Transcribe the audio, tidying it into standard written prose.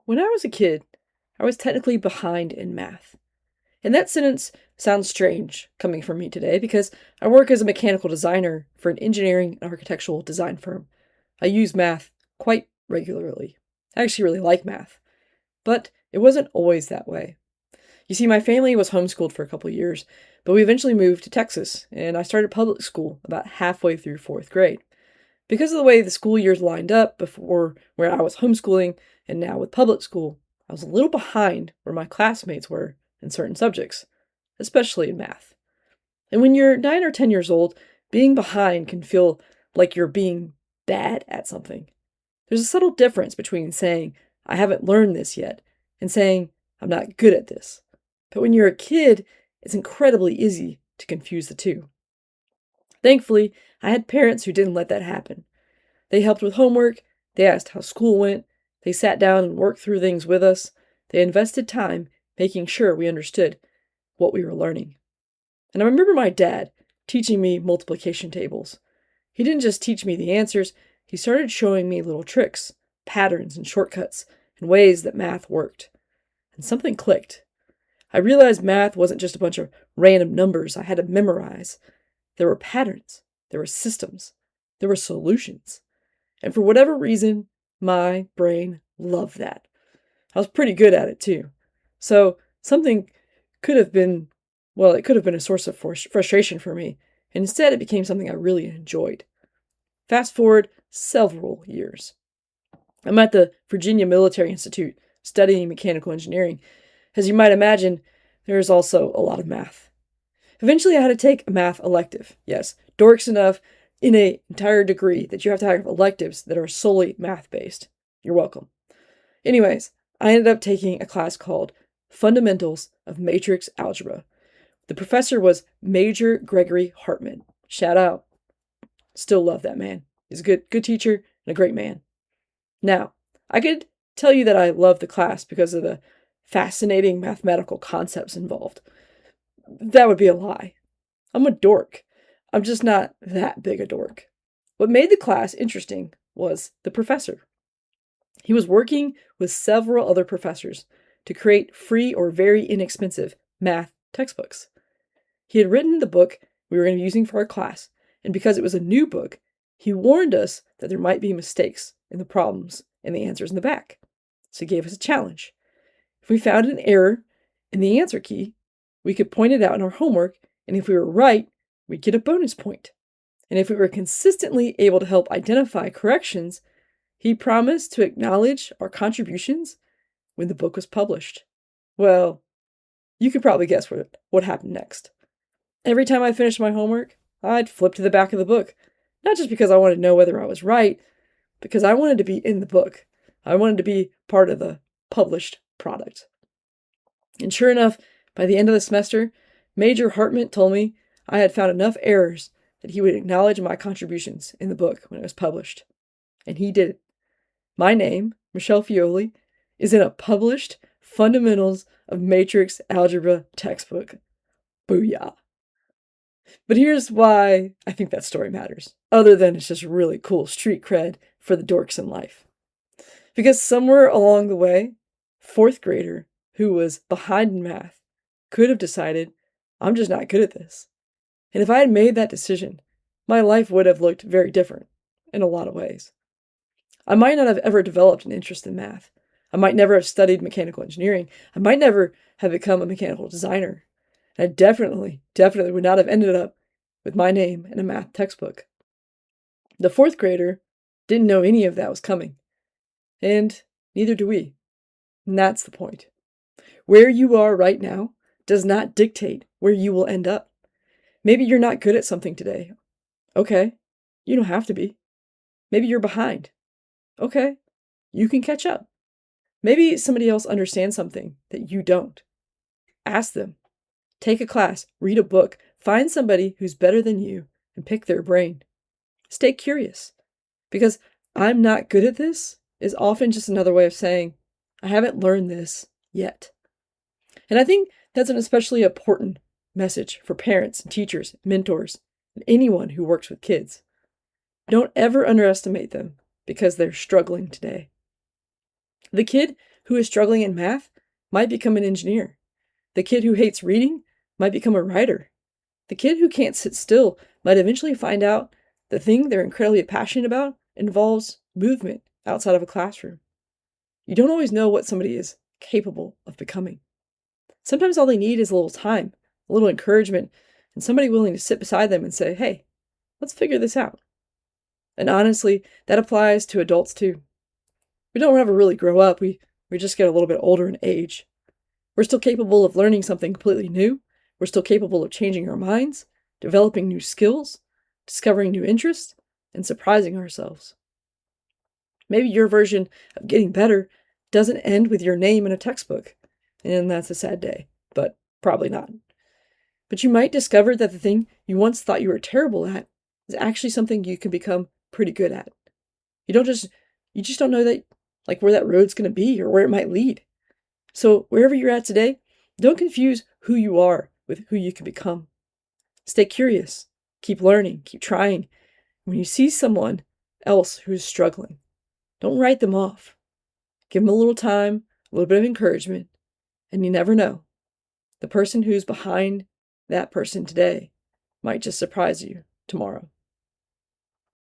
When I was a kid, I was technically behind in math. And that sentence sounds strange coming from me today because I work as a mechanical designer for an engineering and architectural design firm. I use math quite regularly. I actually really like math, but it wasn't always that way. You see, my family was homeschooled for a couple years, but we eventually moved to Texas, and I started public school about halfway through fourth grade. Because of the way the school years lined up before where I was homeschooling and now with public school, I was a little behind where my classmates were in certain subjects, especially in math. And when you're 9 or 10 years old, being behind can feel like you're being bad at something. There's a subtle difference between saying, I haven't learned this yet, and saying, I'm not good at this. But when you're a kid, it's incredibly easy to confuse the two. Thankfully, I had parents who didn't let that happen. They helped with homework, they asked how school went, they sat down and worked through things with us, they invested time making sure we understood what we were learning. And I remember my dad teaching me multiplication tables. He didn't just teach me the answers, he started showing me little tricks, patterns, and shortcuts, and ways that math worked. And something clicked. I realized math wasn't just a bunch of random numbers I had to memorize. There were patterns, there were systems, there were solutions. And for whatever reason, my brain loved that. I was pretty good at it too. So something could have been, it could have been a source of frustration for me. And instead, it became something I really enjoyed. Fast forward several years. I'm at the Virginia Military Institute studying mechanical engineering. As you might imagine, there is also a lot of math. Eventually, I had to take a math elective. Yes, dorks enough in an entire degree that you have to have electives that are solely math-based. You're welcome. Anyways, I ended up taking a class called Fundamentals of Matrix Algebra. The professor was Major Gregory Hartman. Shout out. Still love that man. He's a good teacher and a great man. Now, I could tell you that I love the class because of the fascinating mathematical concepts involved. That would be a lie. I'm a dork. I'm just not that big a dork. What made the class interesting was the professor. He was working with several other professors to create free or very inexpensive math textbooks. He had written the book we were going to be using for our class, and because it was a new book, he warned us that there might be mistakes in the problems and the answers in the back. So he gave us a challenge. If we found an error in the answer key, we could point it out in our homework, and if we were right, we'd get a bonus point. And if we were consistently able to help identify corrections, he promised to acknowledge our contributions when the book was published. Well, you could probably guess what happened next. Every time I finished my homework, I'd flip to the back of the book, not just because I wanted to know whether I was right, because I wanted to be in the book. I wanted to be part of the published product. And sure enough, by the end of the semester, Major Hartman told me I had found enough errors that he would acknowledge my contributions in the book when it was published. And he did it. My name, Michelle Fioli, is in a published Fundamentals of Matrix Algebra textbook. Booyah. But here's why I think that story matters, other than it's just really cool street cred for the dorks in life. Because somewhere along the way, fourth grader who was behind in math could have decided, I'm just not good at this. And if I had made that decision, my life would have looked very different in a lot of ways. I might not have ever developed an interest in math. I might never have studied mechanical engineering. I might never have become a mechanical designer. And I definitely would not have ended up with my name in a math textbook. The fourth grader didn't know any of that was coming. And neither do we. And that's the point. Where you are right now does not dictate where you will end up. Maybe you're not good at something today. Okay, you don't have to be. Maybe you're behind. Okay, you can catch up. Maybe somebody else understands something that you don't. Ask them. Take a class, read a book, find somebody who's better than you, and pick their brain. Stay curious. Because I'm not good at this is often just another way of saying, I haven't learned this yet. And I think that's an especially important message for parents and teachers, mentors, and anyone who works with kids. Don't ever underestimate them because they're struggling today. The kid who is struggling in math might become an engineer. The kid who hates reading might become a writer. The kid who can't sit still might eventually find out the thing they're incredibly passionate about involves movement outside of a classroom. You don't always know what somebody is capable of becoming. Sometimes all they need is a little time, a little encouragement, and somebody willing to sit beside them and say, hey, let's figure this out. And honestly, that applies to adults too. We don't ever really grow up, we just get a little bit older in age. We're still capable of learning something completely new. We're still capable of changing our minds, developing new skills, discovering new interests, and surprising ourselves. Maybe your version of getting better doesn't end with your name in a textbook, and that's a sad day, but probably not. But you might discover that the thing you once thought you were terrible at is actually something you can become pretty good at. You just don't know that, like, where that road's going to be or where it might lead. So wherever you're at today, don't confuse who you are with who you can become. Stay curious, keep learning, keep trying. When you see someone else who's struggling, don't write them off. Give them a little time, a little bit of encouragement, and you never know. The person who's behind that person today might just surprise you tomorrow.